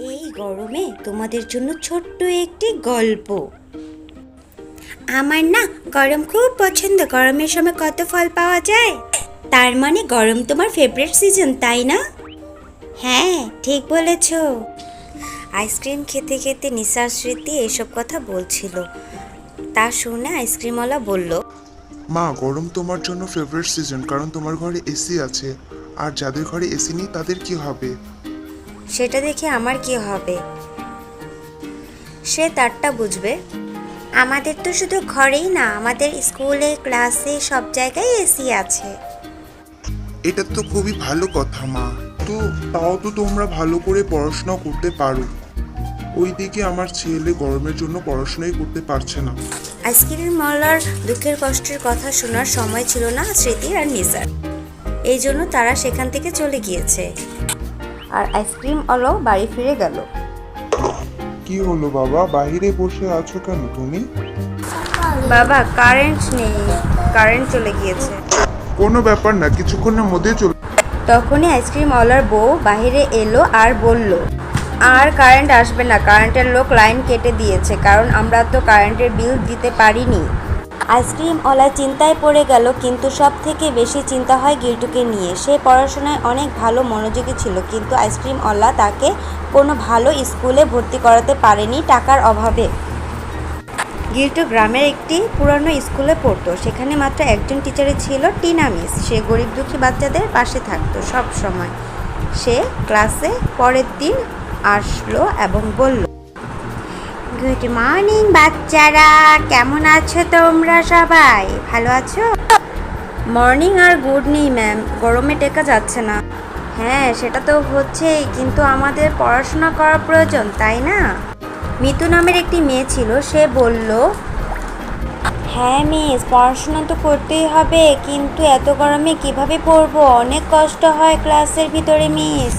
এই গরমে তোমাদের জন্য ছোট্ট একটি গল্প। আমার না গরম খুব পছন্দ। গরমের সময় কত ফল পাওয়া যায়। তার মানে গরম তোমার ফেভারিট সিজন, তাই না? হ্যাঁ, ঠিক বলেছ। আইসক্রিম খেতে খেতে নিসার স্মৃতি এসব কথা বলছিল। তা শুনে আইসক্রিমওয়ালা বলল, মা, গরম তোমার জন্য ফেভারিট সিজন, কারণ তোমার ঘরে এসি আছে। আর যাদের ঘরে এসি নেই তাদের কি হবে? সেটা দেখে আমার কি হবে? সে তারটা বুঝবে। আমাদের তো শুধু ঘরেই না, আমাদের স্কুলে, ক্লাসে, সব জায়গায় এসি আছে। এটা তো খুবই ভালো কথা মা। তো তাও তো তোমরা ভালো করে পড়াশোনা করতে পারো। ওইদিকে আমার ছেলে গরমের জন্য পড়াশোনাই করতে পারছে না। আইসক্রিম মলার দুঃখের কষ্টের কথা শোনার সময় ছিল না স্মৃতির আর নিসার। এই জন্য তারা সেখান থেকে চলে গিয়েছে। আর আইসক্রিম ওয়ালাও বাড়ি ফিরে গেল। কি হলো বাবা, বাইরে বসে আছো কেন তুমি? বাবা, কারেন্ট নেই, কারেন্ট চলে গিয়েছে। কোনো ব্যাপার না, কিছুক্ষণের মধ্যে চলে। তখনই আইসক্রিম ওয়ালার বউ বাইরে এলো আর বলল, আর কারেন্ট আসবে না, কারেন্টের লোক লাইন কেটে দিয়েছে, কারণ আমরা তো কারেন্টের বিল দিতে পারিনি। আইসক্রিমওয়ালা চিন্তায় পড়ে গেল, কিন্তু সব থেকে বেশি চিন্তা হয় গিল্টুকে নিয়ে। সে পড়াশোনায় অনেক ভালো মনোযোগী ছিল, কিন্তু আইসক্রিমওয়ালা তাকে কোনো ভালো স্কুলে ভর্তি করাতে পারেনি টাকার অভাবে। গিল্টু গ্রামের একটি পুরনো স্কুলে পড়তো। সেখানে মাত্র একজন টিচারই ছিল, টিনা মিস। সে গরিব দুঃখী বাচ্চাদের পাশে থাকতো সব সময়। সে ক্লাসে পরের দিন আসলো এবং বলল, গুড মর্নিং বাচ্চারা, কেমন আছো তোমরা সবাই? ভালো আছো? মর্নিং আর গুড নেই ম্যাম, গরমে টেকা যাচ্ছে না। হ্যাঁ, সেটা তো হচ্ছেই, কিন্তু আমাদের পড়াশোনা করা প্রয়োজন, তাই না? মিতু নামের একটি মেয়ে ছিল। সে বলল, হ্যাঁ মিস, পড়াশোনা তো করতেই হবে, কিন্তু এত গরমে কিভাবে পড়বো? অনেক কষ্ট হয় ক্লাসের ভিতরে মিস।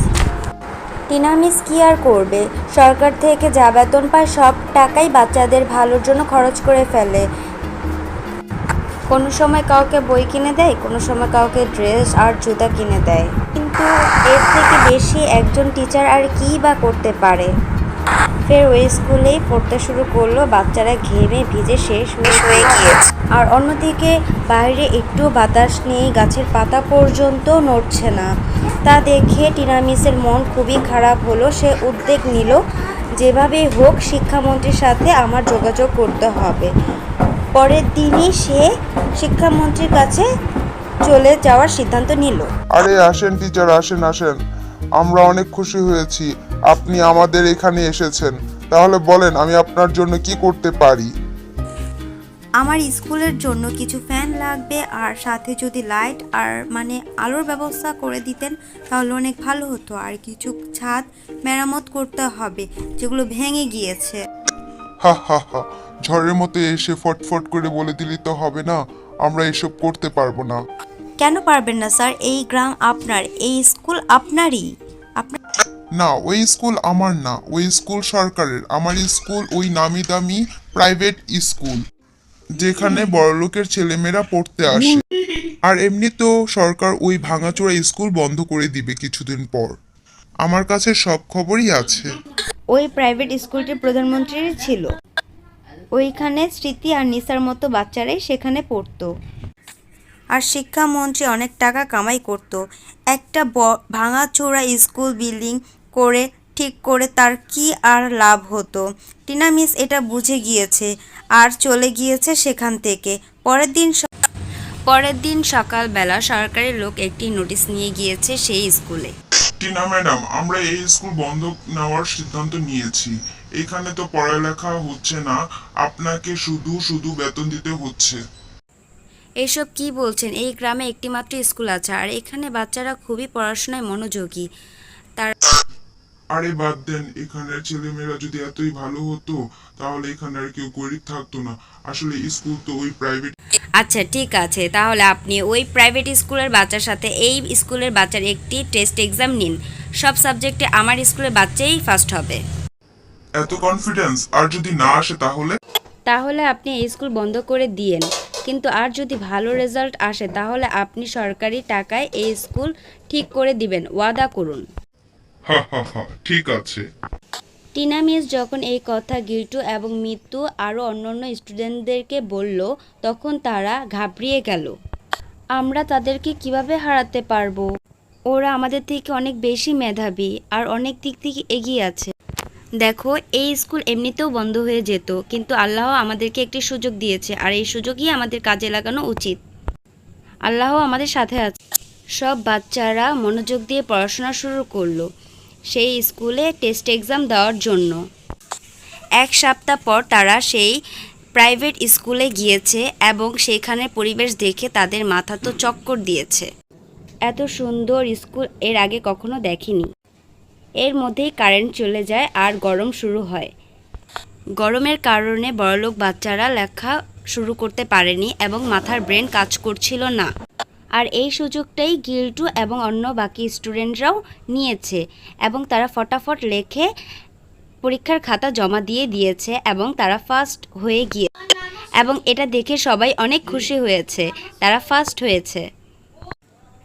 টিনা মিস কি আর করবে, সরকার থেকে যা বেতন পায় সব টাকাই বাচ্চাদের ভালোর জন্য খরচ করে ফেলে। কোনো সময় কাউকে বই কিনে দেয়, কোনো সময় কাউকে ড্রেস আর জুতা কিনে দেয়, কিন্তু এর থেকে বেশি একজন টিচার আর কী বা করতে পারে। ফের ওই স্কুলেই পড়তে শুরু করলো। বাচ্চারা ঘেমে ভিজে শেষ হয়ে গিয়েছে। আর অন্যদিকে বাইরে একটু বাতাস নেই, গাছের পাতা পর্যন্ত নড়ছে না। তা দেখে টিনা মিসের মন খুবই খারাপ হলো। সে উদ্যোগ নিল, যেভাবেই হোক শিক্ষামন্ত্রীর সাথে আমার যোগাযোগ করতে হবে। পরের দিনই সে শিক্ষামন্ত্রীর কাছে চলে যাওয়ার সিদ্ধান্ত নিল। আরে আসেন টিচার, আসেন আসেন। আমরা অনেক খুশি হয়েছি আপনি আমাদের এখানে এসেছেন। তাহলে বলেন, আমি আপনার জন্য কি করতে পারি? আমার স্কুলের জন্য কিছু ফ্যান লাগবে, আর সাথে যদি লাইট আর আলোর ব্যবস্থা করে দিতেন তাহলে অনেক ভালো হতো। আর কিছু ছাদ মেরামত করতে হবে, যেগুলো ভেঙে গিয়েছে। হা হা হা, ঝড়ের মতো এসে ফটফট করে বলে দিলি তো হবে না, আমরা এসব করতে পারবো না। কেন পারবেন না স্যার? এই গ্রাম আপনার, এই স্কুল আপনারই। আপনার না, ওই স্কুল আমার না, ওই স্কুল সরকারের। আমার স্কুল ওই নামি দামি প্রাইভেট স্কুল, যেখানে বড়লোকের ছেলেমেয়েরা পড়তে আসে। আর এমনি তো সরকার ওই ভাঙাচোরা স্কুল বন্ধ করে দিবে কিছুদিন পর। আমার কাছে সব খবরই আছে। ওই প্রাইভেট স্কুলটির প্রধানমন্ত্রী ছিল। ওইখানে স্মৃতি আর নিসার মতো বাচ্চারাই সেখানে পড়তো। আর শিক্ষামন্ত্রী অনেক টাকা কামাই করত। একটা ভাঙাচোরা স্কুল বিল্ডিং করে ঠিক করে তার কি আর লাভ হতো? টিনা মিস এটা বুঝে গিয়েছে আর চলে গিয়েছে সেখান থেকে। পরের দিন সকালবেলা সরকারি লোক একটি নোটিশ নিয়ে গিয়েছে সেই স্কুলে। টিনা ম্যাডাম, আমরা এই স্কুল বন্ধ নেওয়ার সিদ্ধান্ত নিয়েছি। এখানে তো পড়ালেখা হচ্ছে না, আপনাকে শুধু শুধু বেতন দিতে হচ্ছে। এসব কি বলছেন? এই গ্রামে একটিমাত্র স্কুল আছে, আর এখানে বাচ্চারা খুবই পড়াশোনায় মনোযোগী। তার আরে বাদ দেন, এখানের ছেলেমেয়েরা যদি এতই ভালো হতো তাহলে এখানে আর কেউ গরিব থাকতো না। আসলে স্কুল তো ওই প্রাইভেট। আচ্ছা ঠিক আছে, তাহলে আপনি ওই প্রাইভেট স্কুলের বাচ্চার সাথে এই স্কুলের বাচ্চার একটি টেস্ট এক্সাম নিন। সব সাবজেক্টে আমার স্কুলের বাচ্চাই ফার্স্ট হবে। এত কনফিডেন্স? আর যদি না আসে তাহলে? তাহলে আপনি এই স্কুল বন্ধ করে দিয়েন, কিন্তু আর যদি ভালো রেজাল্ট আসে তাহলে আপনি সরকারি টাকায় এই স্কুল ঠিক করে দিবেন, ওয়াদা করুন। হা হা হা, ঠিক আছে। টিনা মিস যখন এই কথা গিল্টু এবং মিতু আরও অন্যান্য স্টুডেন্টদেরকে বলল, তখন তারা ঘাবড়িয়ে গেল। আমরা তাদেরকে কিভাবে হারাতে পারবো? ওরা আমাদের থেকে অনেক বেশি মেধাবী আর অনেক দিক থেকে এগিয়ে আছে। দেখো, এই স্কুল এমনিতেও বন্ধ হয়ে যেত, কিন্তু আল্লাহ আমাদেরকে একটি সুযোগ দিয়েছে, আর এই সুযোগই আমাদের কাজে লাগানো উচিত। আল্লাহ আমাদের সাথে আছে। সব বাচ্চারা মনোযোগ দিয়ে পড়াশোনা শুরু করলো সেই স্কুলে টেস্ট এক্সাম দেওয়ার জন্য। এক সপ্তাহ পর তারা সেই প্রাইভেট স্কুলে গিয়েছে এবং সেখানে পরিবেশ দেখে তাদের মাথা তো চক্কর দিয়েছে। এত সুন্দর স্কুল এর আগে কখনো দেখিনি। এর মধ্যেই কারেন্ট চলে যায় আর গরম শুরু হয়। গরমের কারণে বড়লোক বাচ্চারা লেখা শুরু করতে পারেনি এবং মাথার ব্রেন কাজ করছিল না। আর এই সুযোগটাই গিল্টু এবং অন্য বাকি স্টুডেন্টরাও নিয়েছে এবং তারা ফটাফট লেখে পরীক্ষার খাতা জমা দিয়ে দিয়েছে এবং তারা ফার্স্ট হয়ে গিয়ে, এবং এটা দেখে সবাই অনেক খুশি হয়েছে। তারা ফার্স্ট হয়েছে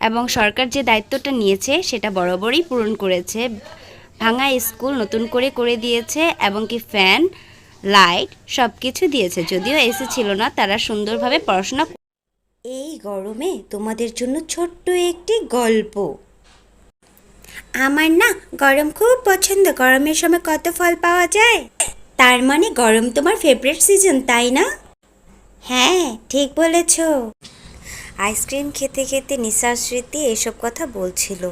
এবং সরকার যে দায়িত্বটা নিয়েছে সেটা বরাবরই পূরণ করেছে। ভাঙা স্কুল নতুন করে দিয়েছে এবং কি ফ্যান, লাইট সব কিছু দিয়েছে। যদিও এসি ছিল না, তারা সুন্দরভাবে পড়াশোনা। এই গরমে তোমাদের জন্য ছোট্ট একটি গল্প। আমার না গরম খুব পছন্দ। গরমের সময় কত ফল পাওয়া যায়। তার মানে গরম তোমার ফেভারিট সিজন, তাই না? হ্যাঁ, ঠিক বলেছ। আইসক্রিম খেতে খেতে নিসার স্মৃতি এসব কথা বলছিল।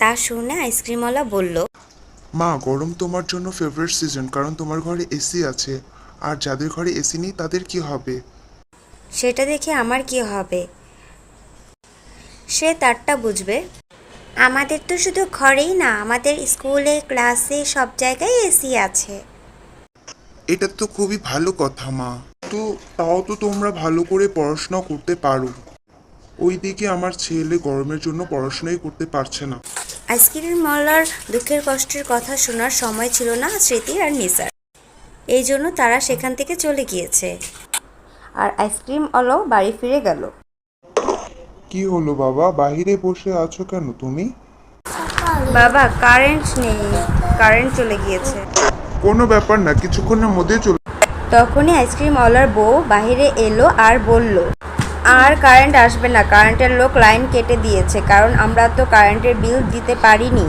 তা শুনে আইসক্রিমওয়ালা বলল, মা, গরম তোমার জন্য ফেভারিট সিজন, কারণ তোমার ঘরে এসি আছে। আর যাদের ঘরে এসি নেই তাদের কি হবে? সেটা দেখে আমার কি হবে? সে তারটা বুঝবে। আমাদের তো শুধু ঘরেই না, আমাদের স্কুলে, ক্লাসে, সব জায়গায় এসি আছে। এটা তো খুবই ভালো কথা মা। তো তাও তো তোমরা ভালো করে পড়াশোনা করতে পারো। ওইদিকে আমার ছেলে গরমের জন্য পড়াশোনাই করতে পারছে না। আইসক্রিমওয়ালার দুঃখের কষ্টের কথা শোনার সময় ছিল না স্মৃতি আর নিসার। এই জন্য তারা সেখান থেকে চলে গিয়েছে আর আইসক্রিমওয়ালাও বাড়ি ফিরে গেল। কি হলো বাবা, বাইরে বসে আছো কেন তুমি? বাবা, কারেন্ট নেই, কারেন্ট চলে গিয়েছে। কোনো ব্যাপার না, কিছুক্ষণের মধ্যে চলে। তখনই আইসক্রিমওয়ালার বউ বাইরে এলো আর বলল, আর কারেন্ট আসবে না, কারেন্টের লোক লাইন কেটে দিয়েছে, কারণ আমরা তো কারেন্টের বিল দিতে পারিনি।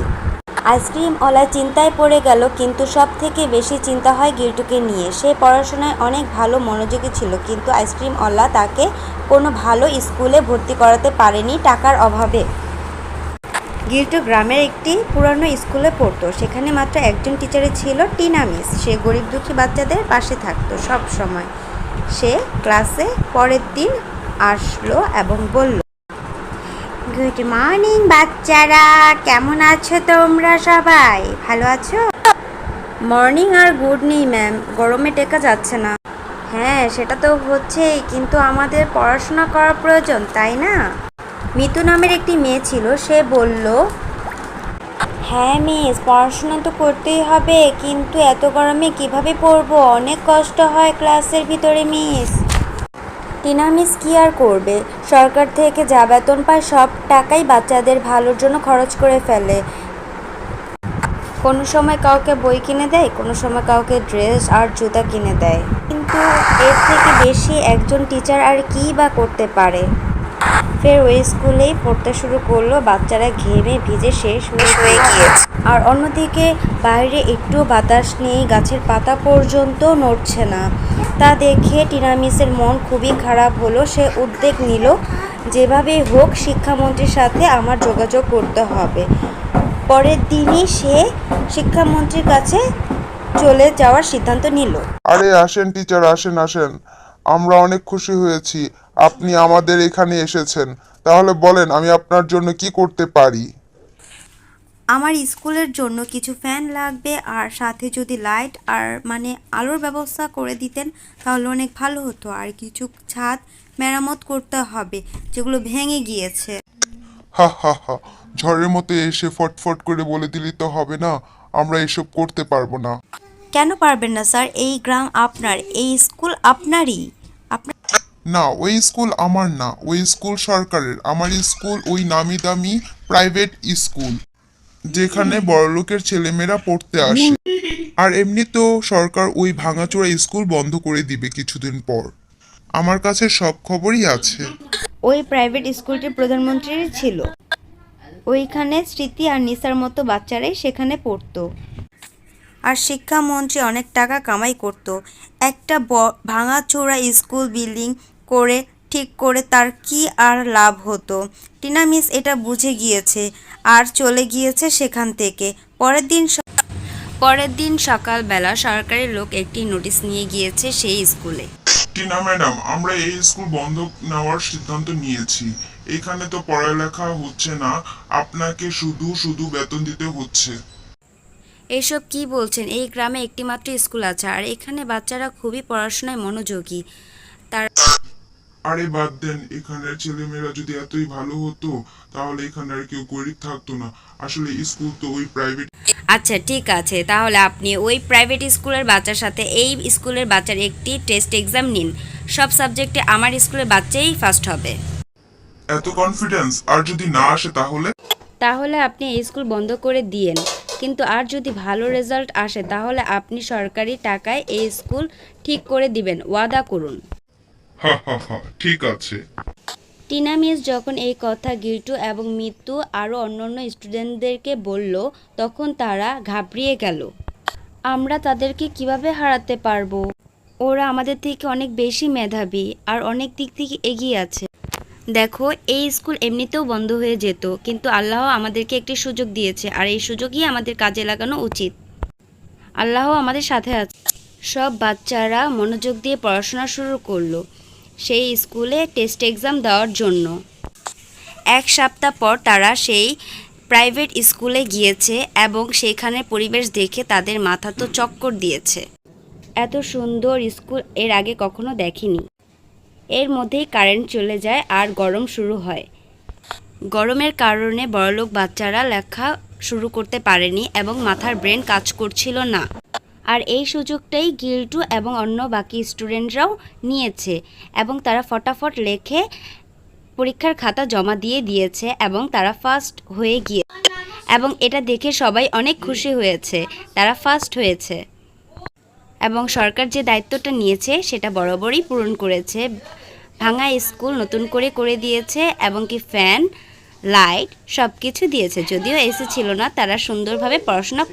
আইসক্রিমওয়ালা চিন্তায় পড়ে গেল, কিন্তু সব থেকে বেশি চিন্তা হয় গিল্টুকে নিয়ে। সে পড়াশোনায় অনেক ভালো মনোযোগী ছিল, কিন্তু আইসক্রিমওয়ালা তাকে কোনো ভালো স্কুলে ভর্তি করাতে পারেনি টাকার অভাবে। গিল্টু গ্রামের একটি পুরানো স্কুলে পড়তো। সেখানে মাত্র একজন টিচারে ছিল, টিনা মিস। সে গরিব দুঃখী বাচ্চাদের পাশে থাকতো সব সময়। সে ক্লাসে পরের দিন আসলো এবং বলল, গুড মর্নিং বাচ্চারা, কেমন আছো তোমরা সবাই? ভালো আছো? মর্নিং আর গুড নেই ম্যাম, গরমে টেকা যাচ্ছে না। হ্যাঁ, সেটা তো হচ্ছেই, কিন্তু আমাদের পড়াশোনা করা প্রয়োজন, তাই না? মিতু নামের একটি মেয়ে ছিল, সে বলল, হ্যাঁ মিস, পড়াশোনা তো করতেই হবে, কিন্তু এত গরমে কিভাবে পড়বো? অনেক কষ্ট হয় ক্লাসের ভিতরে মিস। টিনা মিস কি আর করবে, সরকার থেকে যা বেতন পায় সব টাকাই বাচ্চাদের ভালোর জন্য খরচ করে ফেলে। কোনো সময় কাউকে বই কিনে দেয়, কোনো সময় কাউকে ড্রেস আর জুতা কিনে দেয়, কিন্তু এর থেকে বেশি একজন টিচার আর কী বা করতে পারে। ফের ওই স্কুলেই পড়তে শুরু করলো। বাচ্চারা ঘেমে ভিজে শেষ হয়ে গিয়েছে, আর অন্যদিকে বাইরে একটু বাতাস নেই, গাছের পাতা পর্যন্ত নড়ছে না। তা দেখে টিনা মিসের মন খুবই খারাপ হলো। সে উদ্যোগ নিল, যেভাবেই হোক শিক্ষামন্ত্রীর সাথে আমার যোগাযোগ করতে হবে। পরের দিনই সে শিক্ষামন্ত্রীর কাছে চলে যাওয়ার সিদ্ধান্ত নিল। আরে আসেন টিচার, আসেন আসেন, আমরা অনেক খুশি হয়েছি আপনি আমাদের এখানে এসেছেন। তাহলে বলেন, আমি আপনার জন্য কি করতে পারি? আমার স্কুলের জন্য কিছু ফ্যান লাগবে, আর সাথে যদি লাইট আর আলোর ব্যবস্থা করে দিতেন তাহলে অনেক ভালো হতো। আর কিছু ছাদ মেরামত করতে হবে, যেগুলো ভেঙে গিয়েছে। হা হা হা, ঝড়ের মতো এসে ফটফট করে বলে দিলি তো হবে না, আমরা এসব করতে পারবো না। কেন পারবেন না স্যার? এই গ্রাম আপনার, এই স্কুল আপনারই। আপনার না, ওই স্কুল আমার না, ওই স্কুল সরকারের। আমার স্কুল ওই নামি দামি প্রাইভেট স্কুল, যেখানে বড়লোকের ছেলেমেয়েরা পড়তে আসে। আর এমনি তো সরকার ওই ভাঙাচোরা স্কুল বন্ধ করে দিবে কিছুদিন পর। আমার কাছে সব খবরই আছে। ওই প্রাইভেট স্কুলটি প্রধানমন্ত্রীর ছিল। ওইখানে স্মৃতি আর নিসার মতো বাচ্চারাই সেখানে পড়তো। আর শিক্ষামন্ত্রী অনেক টাকা কামাই করত। একটা ভাঙাচোরা স্কুল বিল্ডিং করে ঠিক করে তার কি আর লাভ হতো? টিনা মিস এটা বুঝে গিয়েছে আর চলে গিয়েছে সেখান থেকে। পরের দিন সকালবেলা সরকারি লোক একটি নোটিশ নিয়ে গিয়েছে সেই স্কুলে। টিনা ম্যাডাম, আমরা এই স্কুল বন্ধ নেওয়ার সিদ্ধান্ত নিয়েছি। এখানে তো পড়ালেখা হচ্ছে না, আপনাকে শুধু শুধু বেতন দিতে হচ্ছে। এসব কি বলছেন? এই গ্রামে একটিমাত্র স্কুল আছে আর এখানে বাচ্চারা খুবই পড়াশোনায় মনোযোগী। তার আরে বাদ দেন, এখানের ছেলেমেয়েরা যদি এতই ভালো হতো তাহলে এখানে আর কেউ গরিব থাকতো না। আসলে স্কুল তো ওই প্রাইভেট। আচ্ছা ঠিক আছে, তাহলে আপনি ওই প্রাইভেট স্কুলের বাচ্চার সাথে এই স্কুলের বাচ্চার একটি টেস্ট এক্সাম নিন। সব সাবজেক্টে আমার স্কুলের বাচ্চাই ফার্স্ট হবে। এত কনফিডেন্স? আর যদি না আসে তাহলে? তাহলে আপনি এই স্কুল বন্ধ করে দিয়েন, কিন্তু আর যদি ভালো রেজাল্ট আসে তাহলে আপনি সরকারি টাকায় এই স্কুল ঠিক করে দিবেন, ওয়াদা করুন। হা হা হা, ঠিক আছে। টিনা মিস যখন এই কথা গিল্টু এবং মিতু আরও অন্যান্য স্টুডেন্টদেরকে বলল, তখন তারা ঘাবড়িয়ে গেল। আমরা তাদেরকে কিভাবে হারাতে পারবো? ওরা আমাদের থেকে অনেক বেশি মেধাবী আর অনেক দিক থেকে এগিয়ে আছে। দেখো, এই স্কুল এমনিতেও বন্ধ হয়ে যেত, কিন্তু আল্লাহ আমাদেরকে একটি সুযোগ দিয়েছে আর এই সুযোগই আমাদের কাজে লাগানো উচিত। আল্লাহ আমাদের সাথে আছে। সব বাচ্চারা মনোযোগ দিয়ে পড়াশোনা শুরু করলো সেই স্কুলে টেস্ট এক্সাম দেওয়ার জন্য। এক সপ্তাহ পর তারা সেই প্রাইভেট স্কুলে গিয়েছে এবং সেখানে পরিবেশ দেখে তাদের মাথা তো চক্কর দিয়েছে। এত সুন্দর স্কুল এর আগে কখনো দেখিনি। এর মধ্যেই কারেন্ট চলে যায় আর গরম শুরু হয়। গরমের কারণে বড়লোক বাচ্চারা লেখা শুরু করতে পারেনি এবং মাথার ব্রেন কাজ করছিল না। আর এই সুযোগটাই গিল্টু এবং অন্য বাকি স্টুডেন্টরাও নিয়েছে এবং তারা ফটাফট লেখে পরীক্ষার খাতা জমা দিয়ে দিয়েছে এবং তারা ফার্স্ট হয়ে গিয়ে এবং এটা দেখে সবাই অনেক খুশি হয়েছে, তারা ফার্স্ট হয়েছে। এবং সরকার যে দায়িত্বটা নিয়েছে সেটা বরাবরই পূরণ করেছে। ভাঙা স্কুল নতুন করে দিয়েছে এবং কি ফ্যান, লাইট সব কিছু দিয়েছে। যদিও এসি ছিল না, তারা সুন্দরভাবে পড়াশোনা